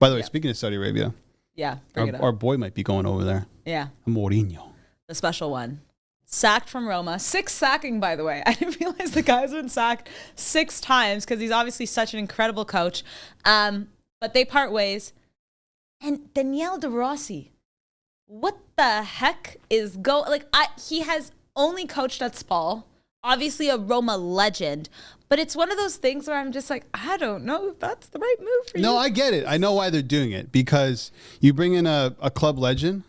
By the way, speaking of Saudi Arabia, our boy might be going over there. Yeah. Mourinho. The special one. Sacked from Roma. 6 sacking, by the way. I didn't realize the guy's been sacked 6 times because he's obviously such an incredible coach. But they part ways. And Daniele De Rossi, what the heck is he has only coached at Spal, obviously a Roma legend, but it's one of those things where I'm just like, I don't know if that's the right move for you. No, I get it. I know why they're doing it, because you bring in a club legend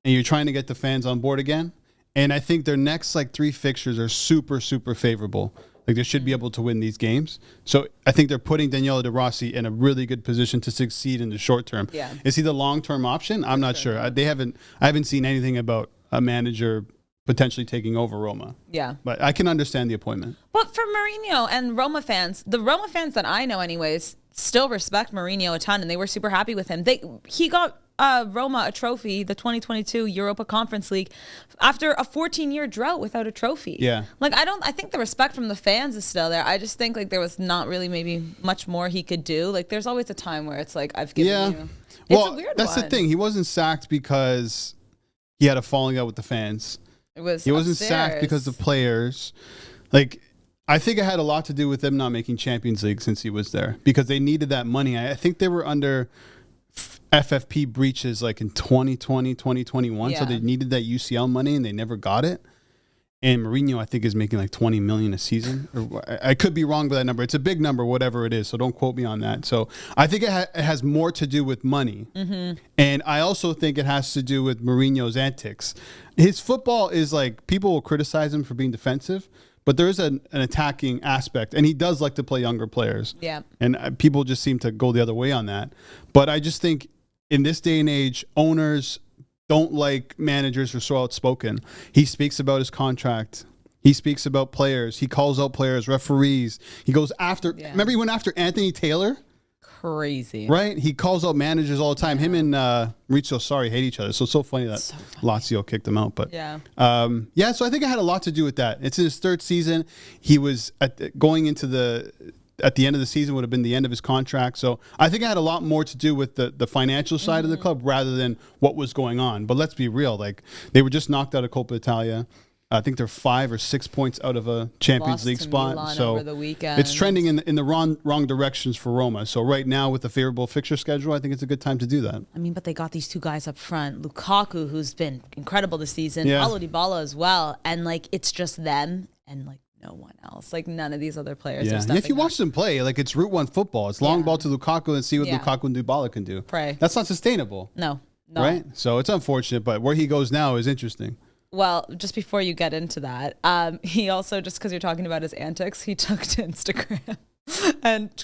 and you're trying to get the fans on board again. And I think their next 3 fixtures are super, super favorable. Like, they should be able to win these games. So I think they're putting Daniele De Rossi in a really good position to succeed in the short term. Yeah. Is he the long-term option? I'm not sure. I haven't seen anything about a manager potentially taking over Roma. Yeah. But I can understand the appointment. But for Mourinho and Roma fans, the Roma fans that I know anyways, still respect Mourinho a ton, and they were super happy with him. He got Roma a trophy, the 2022 Europa Conference League, after a 14-year drought without a trophy. Yeah. I think the respect from the fans is still there. I just think there was not really maybe much more he could do. There's always a time where it's I've given you. It's a weird that's one. the thing. He wasn't sacked because he had a falling out with the fans. He wasn't sacked because of players. I think it had a lot to do with them not making Champions League since he was there, because they needed that money. I think they were under FFP breaches in 2020, 2021. So they needed that UCL money and they never got it. And Mourinho, I think, is making 20 million a season. I could be wrong with that number. It's a big number, whatever it is. So don't quote me on that. So I think it has more to do with money. Mm-hmm. And I also think it has to do with Mourinho's antics. His football is people will criticize him for being defensive, but there is an attacking aspect. And he does like to play younger players. Yeah. And people just seem to go the other way on that. But I just think in this day and age, owners don't like managers who are so outspoken. He speaks about his contract. He speaks about players. He calls out players, referees. He goes after. Yeah. Remember, he went after Anthony Taylor. Crazy, right? He calls out managers all the time. Him and Maurizio Sarri hate each other. So it's so funny that Lazio kicked him out. But So I think it had a lot to do with that. It's his 3rd season. He was going into at the end of the season would have been the end of his contract. So I think it had a lot more to do with the financial side of the club rather than what was going on. But let's be real. They were just knocked out of Coppa Italia. I think they're 5 or 6 points out of a Champions League spot. Milan so over the weekend. It's trending in the wrong directions for Roma. So right now, with the favorable fixture schedule, I think it's a good time to do that. But they got these 2 guys up front. Lukaku, who's been incredible this season. Paulo Dybala as well. And it's just them and no one else. None of these other players are stepping if you watch them play, it's Route 1 football. It's long ball to Lukaku and see what Lukaku and Dybala can do. Pray. That's not sustainable. No. Right? So it's unfortunate, but where he goes now is interesting. Well, just before you get into that, he also, just because you're talking about his antics, he took to Instagram and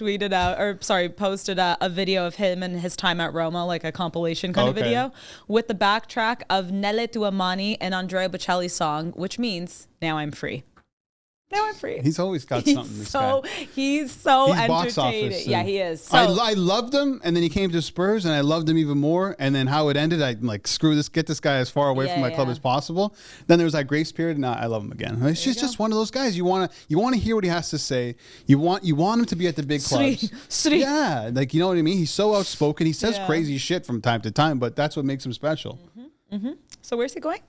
posted a video of him and his time at Roma, a compilation kind of video, with the backtrack of Nelle Tua Mani and Andrea Bocelli's song, which means Now I'm Free. Now I'm free. He's always got something. He's so entertaining. Box office. Yeah, he is. So, I loved him, and then he came to Spurs, and I loved him even more. And then how it ended, I screw this, get this guy as far away from my club as possible. Then there was that grace period, and now I love him again. It's just one of those guys. You want to hear what he has to say. You want him to be at the big clubs. Yeah, you know what I mean. He's so outspoken. He says crazy shit from time to time, but that's what makes him special. Mm-hmm. Mm-hmm. So where's he going?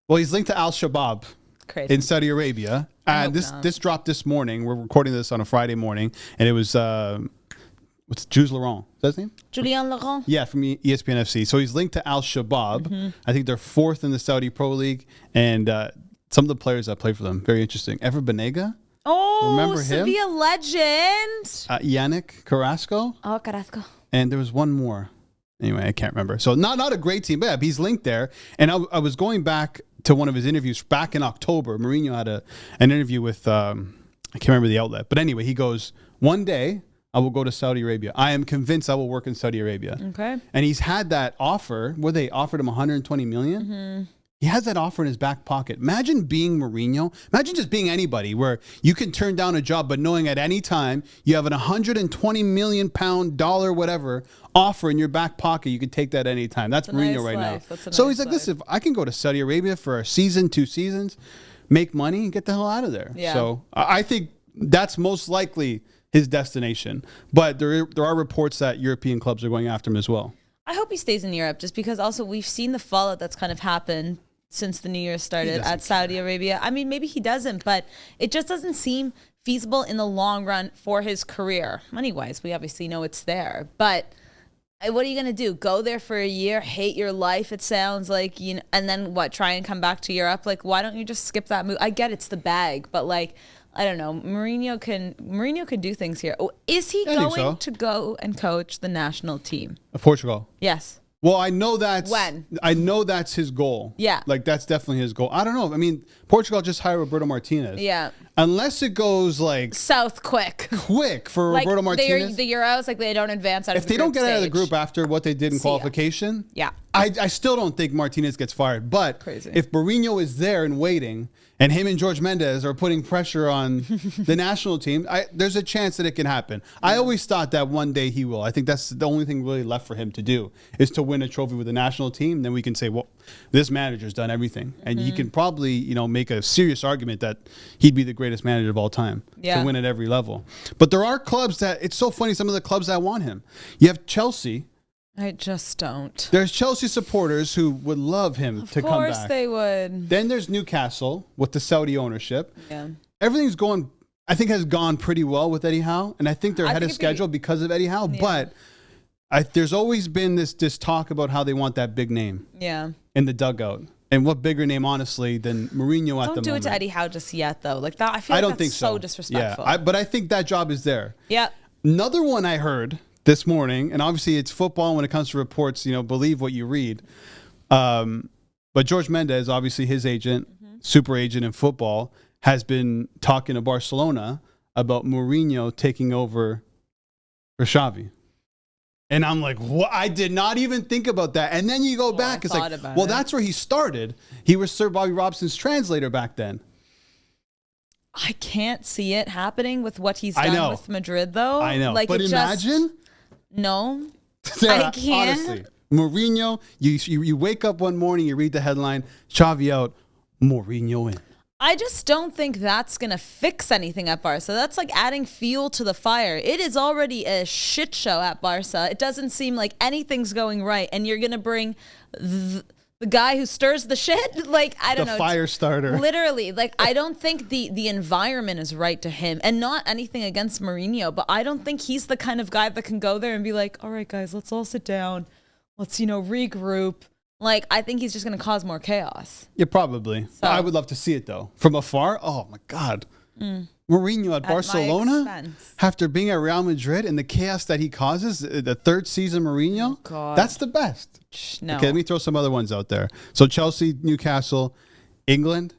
Well, he's linked to Al Shabaab. Crazy. In Saudi Arabia. And this dropped this morning. We're recording this on a Friday morning. And it was, what's Jules Laurent? Is that his name? Julien Laurent. Yeah, from ESPN FC. So he's linked to Al Shabaab. Mm-hmm. I think they're 4th in the Saudi Pro League. And some of the players that play for them, very interesting. Ever Banega? Oh, remember him? Sevilla legend. Yannick Carrasco. Oh, Carrasco. And there was one more. Anyway, I can't remember. So not a great team, but yeah, he's linked there. And I was going back to one of his interviews back in October. Mourinho had an interview with, I can't remember the outlet. But anyway, he goes, one day I will go to Saudi Arabia. I am convinced I will work in Saudi Arabia. Okay. And he's had that offer where they offered him 120 million. Mm-hmm. He has that offer in his back pocket. Imagine being Mourinho. Imagine just being anybody where you can turn down a job, but knowing at any time you have an 120 million pound, dollar, whatever offer in your back pocket. You can take that any time. That's Mourinho right now. So he's like, listen, if I can go to Saudi Arabia for a season, 2 seasons, make money and get the hell out of there. Yeah. So I think that's most likely his destination. But there are reports that European clubs are going after him as well. I hope he stays in Europe, just because also we've seen the fallout that's kind of happened since the new year started at Saudi Arabia. I mean, maybe he doesn't, but it just doesn't seem feasible in the long run for his career. Money-wise, we obviously know it's there, but what are you going to do? Go there for a year, hate your life, it sounds like, you know, and then what, try and come back to Europe? Like, why don't you just skip that move? I get it's the bag, but like, I don't know. Mourinho can do things here. Oh, is he going to go and coach the national team? Of Portugal. Yes. Well, I know that's when. I know that's his goal. Yeah. Like, that's definitely his goal. I don't know. I mean, Portugal just hired Roberto Martinez. Yeah. Unless it goes like south quick for like Roberto Martinez. The Euros, like, they don't advance out of the group If they don't get stage. out of the group after what they did in qualification, yeah. I still don't think Martinez gets fired. But if Mourinho is there and waiting, and him and George Mendes are putting pressure on the national team, there's a chance that it can happen. I always thought that one day he will. I think that's the only thing really left for him to do, is to win a trophy with the national team. Then we can say, well, this manager's done everything. And he can probably, you know, make a serious argument that he'd be the greatest manager of all time to win at every level. But there are clubs that, it's so funny, some of the clubs that want him. You have Chelsea. I just don't. There's Chelsea supporters who would love him to come back. Of course they would. Then there's Newcastle with the Saudi ownership. Yeah. Everything's going, I think, has gone pretty well with Eddie Howe. And I think they're ahead of schedule because of Eddie Howe. Yeah. But there's always been this talk about how they want that big name in the dugout. And what bigger name, honestly, than Mourinho at the moment? Don't do it to Eddie Howe just yet, though. Like that, I feel like that's so disrespectful. Yeah, but I think that job is there. Yeah. Another one I heard this morning, and obviously it's football when it comes to reports, you know, believe what you read. But George Mendes, obviously his agent, super agent in football, has been talking to Barcelona about Mourinho taking over for Xavi. And I'm like, what? I did not even think about that. And then you go back, it's like, well, that's where he started. He was Sir Bobby Robson's translator back then. I can't see it happening with what he's done with Madrid, though. I know. Like, but imagine. No, I can't. Honestly, Mourinho, you wake up one morning, you read the headline, Xavi out, Mourinho in. I just don't think that's going to fix anything at Barca. That's like adding fuel to the fire. It is already a shit show at Barca. It doesn't seem like anything's going right. And you're going to bring the guy who stirs the shit? Like, I don't know. The fire starter. Literally. Like, I don't think the environment is right to him. And not anything against Mourinho, but I don't think he's the kind of guy that can go there and be like, all right, guys, let's all sit down. Let's, regroup. Like, I think he's just going to cause more chaos. Yeah, probably. So, I would love to see it, though. From afar, oh, my God. Mourinho at Barcelona, after being at Real Madrid and the chaos that he causes, the third season Mourinho, that's the best. No. Okay, let me throw some other ones out there. So Chelsea, Newcastle, England.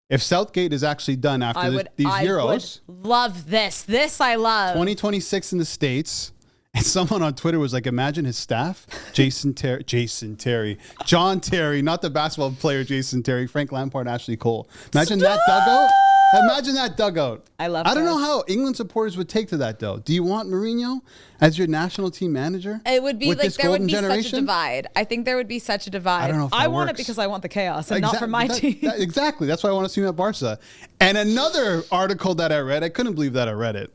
If Southgate is actually done after these Euros. I would love this. This I love. 2026 in the States. And someone on Twitter was like, imagine his staff. John Terry, not the basketball player Jason Terry, Frank Lampard, Ashley Cole. Imagine that dugout. Imagine that dugout. I love I don't know how England supporters would take to that, though. Do you want Mourinho as your national team manager? It would be like there would be such a divide. I think there would be such a divide. I don't know if I want it because I want the chaos and not for my team. Exactly. That's why I want to see him at Barca. And another article that I read, I couldn't believe that I read it.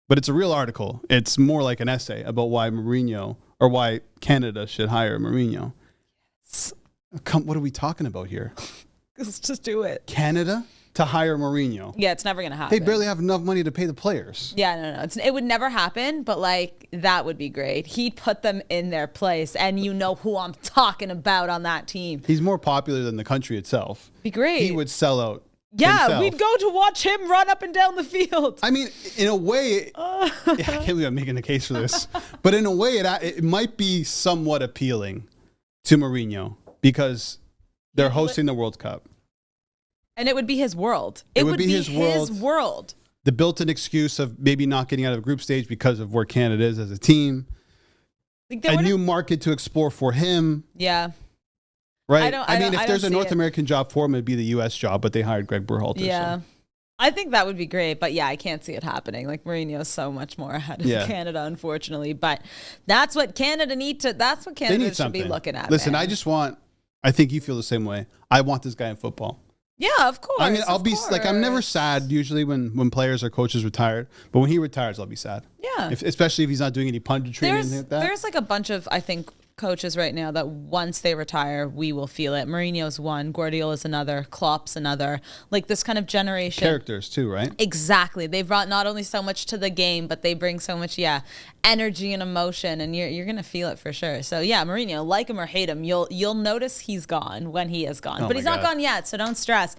But it's a real article. It's more like an essay about why Mourinho or why Canada should hire Mourinho. What are we talking about here? Let's just do it. Canada to hire Mourinho. Yeah, it's never going to happen. They barely have enough money to pay the players. Yeah, no. It would never happen, but like that would be great. He'd put them in their place, and you know who I'm talking about on that team. He's more popular than the country itself. Be great. He would sell out. Yeah, himself. We'd go to watch him run up and down the field. I mean, in a way, I can't believe I'm making a case for this, but in a way, it might be somewhat appealing to Mourinho because they're hosting the World Cup. And it would be his world. It would be his world. The built-in excuse of maybe not getting out of the group stage because of where Canada is as a team. A new market to explore for him. Yeah. Right. I mean, if there's a North American job for him, it'd be the U.S. job, but they hired Greg Berhalter. Yeah. So. I think that would be great, but yeah, I can't see it happening. Like Mourinho is so much more ahead of Canada, unfortunately. But that's what Canada should be looking at. Listen, man. I think you feel the same way. I want this guy in football. Yeah, of course. I mean, I'll be like, I'm never sad usually when players or coaches retired, but when he retires, I'll be sad. Yeah. Especially if he's not doing any punditry or anything like that. There's like a bunch of, I think, coaches right now that once they retire, we will feel it. Mourinho's one, Guardiola's another, Klopp's another. Like this kind of generation. Characters too, right? Exactly. They've brought not only so much to the game, but they bring so much, energy and emotion, and you're gonna feel it for sure. So yeah, Mourinho, like him or hate him, you'll notice he's gone when he is gone. But he's not gone yet, so don't stress.